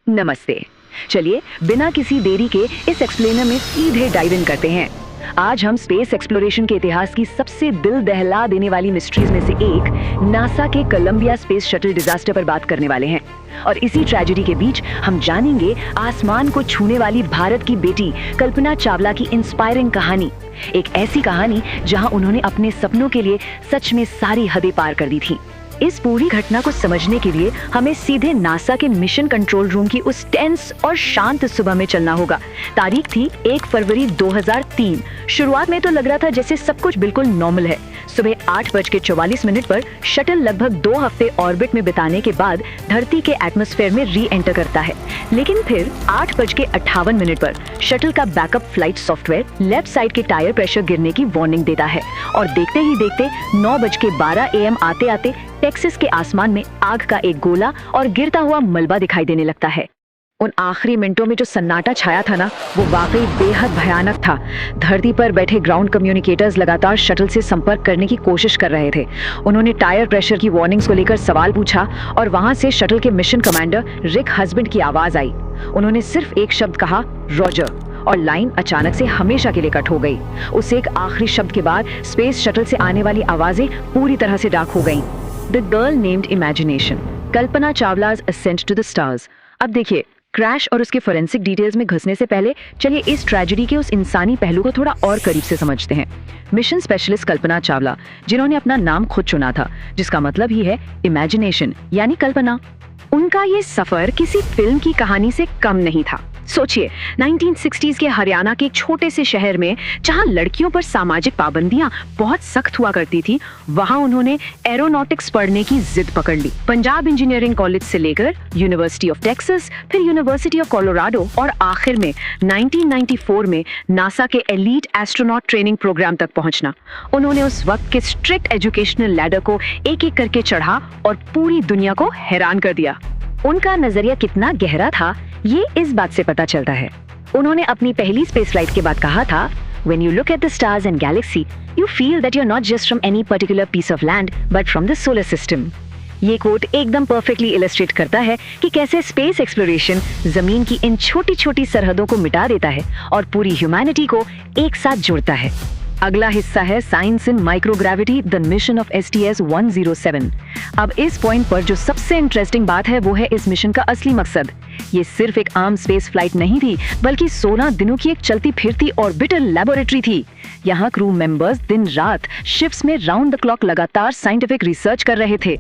नमस्ते। चलिए बिना किसी देरी के इस एक्सप्लेनर में सीधे डाइव इन करते हैं। आज हम स्पेस एक्सप्लोरेशन के इतिहास की सबसे दिल दहला देने वाली मिस्ट्रीज में से एक नासा के कोलंबिया स्पेस शटल डिजास्टर पर बात करने वाले हैं। और इसी ट्रेजेडी के बीच हम जानेंगे आसमान को छूने वाली भारत की बेटी कल्पना चावला की इंस्पायरिंग कहानी। एक ऐसी कहानी जहां उन्होंने अपने सपनों के लिए सच में सारी हदें पार कर दी थी। इस पूरी घटना को समझने के लिए हमें सीधे नासा के मिशन कंट्रोल रूम की उस टेंस और शांत सुबह में चलना होगा। तारीख थी 1 फरवरी 2003। शुरुआत में तो लग रहा था जैसे सब कुछ बिल्कुल नॉर्मल है। सुबह 8:44 पर शटल लगभग 2 हफ्ते ऑर्बिट में बिताने के बाद धरती के एटमॉस्फेयर में री एंटर करता है। लेकिन फिर 8:58 पर शटल का backup flight software left side के टायर प्रेशर गिरने की वार्निंग देता है और देखते ही देखते 9:12 AM आते आते टेक्सास के आसमान में आग का एक गोला और गिरता हुआ मलबा दिखाई देने लगता है। उन आखिरी मिनटों में जो सन्नाटा छाया था ना, वो वाकई बेहद भयानक था। धरती पर बैठे ग्राउंड कम्युनिकेटर्स लगातार शटल से संपर्क करने की कोशिश कर रहे थे। उन्होंने टायर प्रेशर की वार्निंग्स को लेकर सवाल पूछा और वहां से शटल के मिशन कमांडर रिक हस्बैंड की आवाज आई। उन्होंने सिर्फ एक शब्द कहा, रॉजर, और लाइन अचानक से हमेशा के लिए कट हो गई। उस एक आखिरी शब्द के बाद स्पेस शटल से आने वाली आवाजें पूरी तरह से डार्क हो गईं। The girl named imagination, Kalpana Chawla's ascent to the stars। अब देखिए, क्रैश और उसके फोरेंसिक डिटेल्स में घुसने से पहले चलिए इस ट्रेजेडी के उस इंसानी पहलू को थोड़ा और करीब से समझते हैं। मिशन स्पेशलिस्ट कल्पना चावला, जिन्होंने अपना नाम खुद चुना था, जिसका मतलब ही है इमेजिनेशन यानी कल्पना। उनका ये सफर किसी फिल्म की कहानी से कम नहीं था। सोचिए, 1960s के हरियाणा के एक छोटे से शहर में जहां लड़कियों पर सामाजिक पाबंदियां बहुत सख्त हुआ करती थी, वहां उन्होंने एरोनॉटिक्स पढ़ने की जिद पकड़ ली। पंजाब इंजीनियरिंग कॉलेज से लेकर यूनिवर्सिटी ऑफ टेक्सास, फिर यूनिवर्सिटी ऑफ कोलोराडो और आखिर में 1994 में नासा के एलीट एस्ट्रोनॉट ट्रेनिंग प्रोग्राम तक पहुंचना। उन्होंने उस वक्त के स्ट्रिक्ट एजुकेशनल लैडर को एक एक करके चढ़ा और पूरी दुनिया को हैरान कर दिया। उनका नजरिया कितना गहरा था, ये इस बात से पता चलता है। उन्होंने अपनी पहली स्पेस फ्लाइट के बाद कहा था, When you look at the stars and galaxy, you feel that you're not just from any particular piece of land, but from the solar system। ये कोट एकदम परफेक्टली इलस्ट्रेट करता है कि कैसे स्पेस एक्सप्लोरेशन जमीन की इन छोटी छोटी सरहदों को मिटा देता है और पूरी ह्यूमैनिटी को एक साथ जोड़ता है। अगला हिस्सा है science in microgravity, the mission of STS-107। अब इस पॉइंट पर जो सबसे इंटरेस्टिंग बात है वो है इस मिशन का असली मकसद। ये सिर्फ एक आम स्पेस फ्लाइट नहीं थी, बल्कि 16 दिनों की एक चलती फिरती ऑर्बिटल लैबोरेटरी थी। यहाँ क्रू मेंबर्स दिन रात शिफ्ट्स में राउंड द क्लॉक लगातार साइंटिफिक रिसर्च कर रहे थे।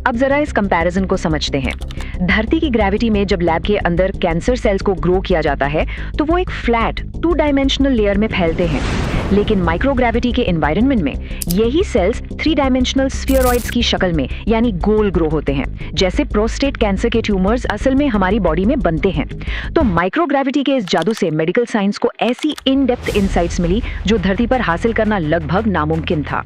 अब जरा इस कंपैरिजन को समझते हैं। धरती की ग्रेविटी में जब लैब के अंदर कैंसर सेल्स को ग्रो किया जाता है तो वो एक फ्लैट 2 डायमेंशनल लेयर में फैलते हैं, लेकिन माइक्रोग्रेविटी के एनवायरनमेंट में यही सेल्स 3 डायमेंशनल स्फीयरॉइड्स की शक्ल में यानी गोल ग्रो होते हैं। जैसे प्रोस्टेट कैंसर के ट्यूमर्स असल में हमारी बॉडी में बनते हैं। तो माइक्रोग्रेविटी के इस जादू से मेडिकल साइंस को ऐसी इन डेप्थ इनसाइट्स मिली जो धरती पर हासिल करना लगभग नामुमकिन था।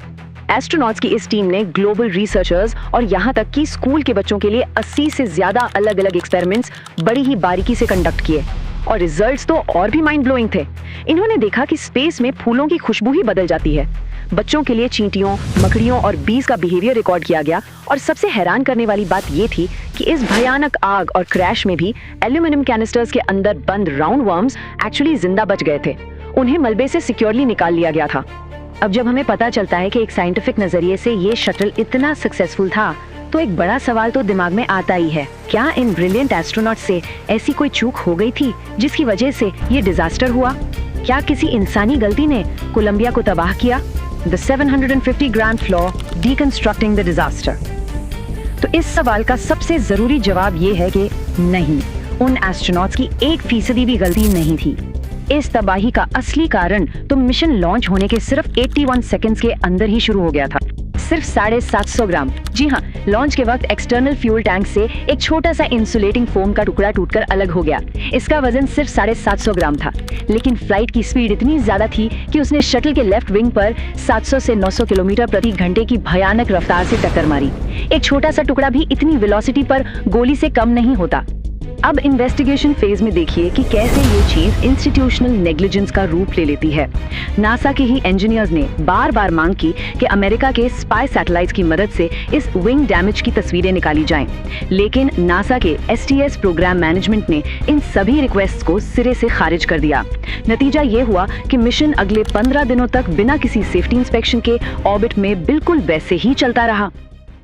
एस्ट्रोनॉट्स की इस टीम ने ग्लोबल रिसर्चर्स और यहाँ तक कि स्कूल के बच्चों के लिए 80 से ज्यादा अलग अलग एक्सपेरिमेंट्स बड़ी ही बारीकी से कंडक्ट किए और रिजल्ट्स तो और भी माइंड ब्लोइंग थे। इन्होंने देखा कि स्पेस में फूलों की खुशबू ही बदल जाती है। बच्चों के लिए चींटियों, मकड़ियों और बीज का बिहेवियर रिकॉर्ड किया गया और सबसे हैरान करने वाली बात ये थी कि इस भयानक आग और क्रैश में भी एल्यूमिनियम कैनिस्टर्स के अंदर बंद राउंड वर्म्स एक्चुअली जिंदा बच गए थे। उन्हें मलबे से सिक्योरली निकाल लिया गया था। अब जब हमें पता चलता है कि एक साइंटिफिक नजरिए से ये शटल इतना सक्सेसफुल था, तो एक बड़ा सवाल तो दिमाग में आता ही है, क्या इन ब्रिलियंट एस्ट्रोनॉट से ऐसी कोई चूक हो गई थी जिसकी वजह से ये डिजास्टर हुआ? क्या किसी इंसानी गलती ने कोलंबिया को तबाह किया? The 750 grand flaw, deconstructing the disaster। तो इस सवाल का सबसे जरूरी जवाब ये है कि नहीं, उन एस्ट्रोनॉट्स की 1% भी गलती नहीं थी। इस तबाही का असली कारण तो मिशन लॉन्च होने के सिर्फ 81 सेकंड्स के अंदर ही शुरू हो गया था। सिर्फ 750 ग्राम, जी हाँ, लॉन्च के वक्त एक्सटर्नल फ्यूल टैंक से एक छोटा सा इंसुलेटिंग फोम का टुकड़ा टूटकर अलग हो गया। इसका वजन सिर्फ 750 ग्राम था, लेकिन फ्लाइट की स्पीड इतनी ज्यादा थी कि उसने शटल के लेफ्ट विंग पर 700 से 900 किलोमीटर प्रति घंटे की भयानक रफ्तार से टक्कर मारी। एक छोटा सा टुकड़ा भी इतनी वेलोसिटी पर गोली से कम नहीं होता। अब इन्वेस्टिगेशन फेज में देखिए कि कैसे ये चीज इंस्टीट्यूशनल नेग्लिजेंस का रूप ले लेती है। नासा के ही इंजीनियर्स ने बार बार मांग की कि अमेरिका के स्पाई सैटेलाइट्स की मदद से इस विंग डैमेज की तस्वीरें निकाली जाएं, लेकिन नासा के STS प्रोग्राम मैनेजमेंट ने इन सभी रिक्वेस्ट को सिरे से खारिज कर दिया। नतीजा ये हुआ कि मिशन अगले 15 दिनों तक बिना किसी सेफ्टी इंस्पेक्शन के ऑर्बिट में बिल्कुल वैसे ही चलता रहा।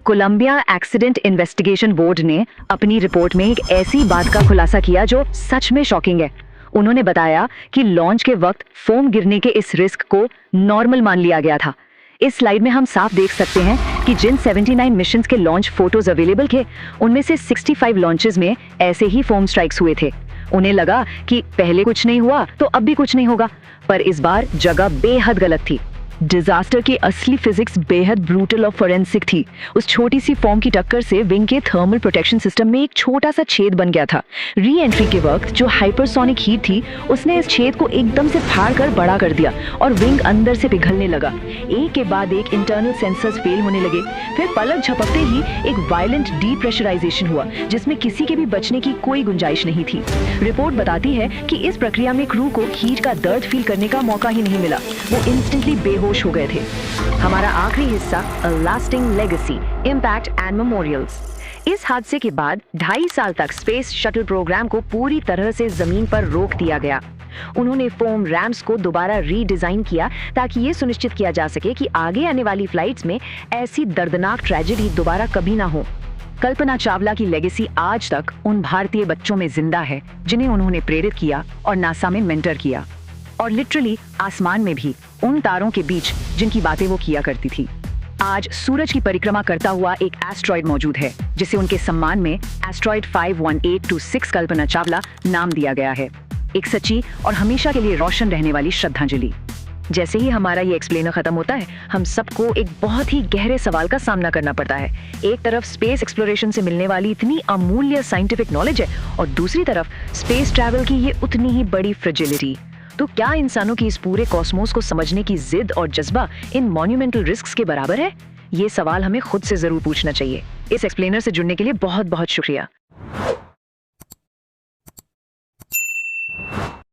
कोलंबिया एक्सीडेंट इन्वेस्टिगेशन बोर्ड ने अपनी रिपोर्ट में एक ऐसी बात का खुलासा किया जो सच में शॉकिंग है। उन्होंने बताया कि लॉन्च के वक्त फोम गिरने के इस रिस्क को नॉर्मल मान लिया गया था। इस स्लाइड में हम साफ देख सकते हैं कि जिन 79 मिशंस के लॉन्च फोटोज अवेलेबल थे, उनमें से 65 लॉन्चेस में ऐसे ही फोम स्ट्राइक्स हुए थे। उन्हें लगा कि पहले कुछ नहीं हुआ तो अब भी कुछ नहीं होगा, पर इस बार जगह बेहद गलत थी। डिजास्टर की असली फिजिक्स बेहद ब्रूटल और फोरेंसिक थी। उस छोटी सी फॉर्म की टक्कर से विंग के थर्मल प्रोटेक्शन सिस्टम में एक छोटा सा छेद बन गया था। री एंट्री के वक्त जो हाइपरसोनिक हीट थी, उसने इस छेद को एकदम से फाड़ कर बड़ा कर दिया और विंग अंदर से पिघलने लगा। एक के बाद एक इंटरनल सेंसर्स फेल होने लगे। फिर पलक झपकते ही एक वायलेंट डीप्रेशराइजेशन हुआ, जिसमें किसी के भी बचने की कोई गुंजाइश नहीं थी। रिपोर्ट बताती है कि इस प्रक्रिया में क्रू को हीट का दर्द फील करने का मौका ही नहीं मिला। वो इंस्टेंटली बेहोश हो गए थे। हमारा आखिरी हिस्सा, अ lasting legacy, impact and memorials. इस हादसे के बाद 2.5 साल तक स्पेस शटल प्रोग्राम को पूरी तरह से जमीन पर रोक दिया गया। उन्होंने फोम रैम्स को दोबारा रीडिजाइन किया ताकि ये सुनिश्चित किया जा सके कि आगे आने वाली फ्लाइट्स में ऐसी दर्दनाक ट्रेजेडी दोबारा कभी ना हो। कल्पना चावला की लेगेसी आज तक उन भारतीय बच्चों में जिंदा है जिन्हें उन्होंने प्रेरित किया और नासा में मेंटर किया, और लिटरली आसमान में भी उन तारों के बीच जिनकी बातें वो किया करती थी। आज सूरज की परिक्रमा करता हुआ एक एस्ट्रॉइड मौजूद है, जिसे उनके सम्मान में एस्ट्रॉइड 51826 कल्पना चावला नाम दिया गया है। एक सच्ची और हमेशा के लिए रोशन रहने वाली श्रद्धांजलि। जैसे ही हमारा ये एक्सप्लेनर खत्म होता है, हम सबको एक बहुत ही गहरे सवाल का सामना करना पड़ता है। एक तरफ स्पेस एक्सप्लोरेशन से मिलने वाली इतनी अमूल्य साइंटिफिक नॉलेज है, और दूसरी तरफ स्पेस ट्रैवल की ये उतनी ही बड़ी फ्रेजिलिटी। तो क्या इंसानों की इस पूरे कॉस्मोस को समझने की जिद और जज्बा इन मॉन्यूमेंटल रिस्क्स के बराबर है? ये सवाल हमें खुद से जरूर पूछना चाहिए। इस एक्सप्लेनर से जुड़ने के लिए बहुत बहुत शुक्रिया।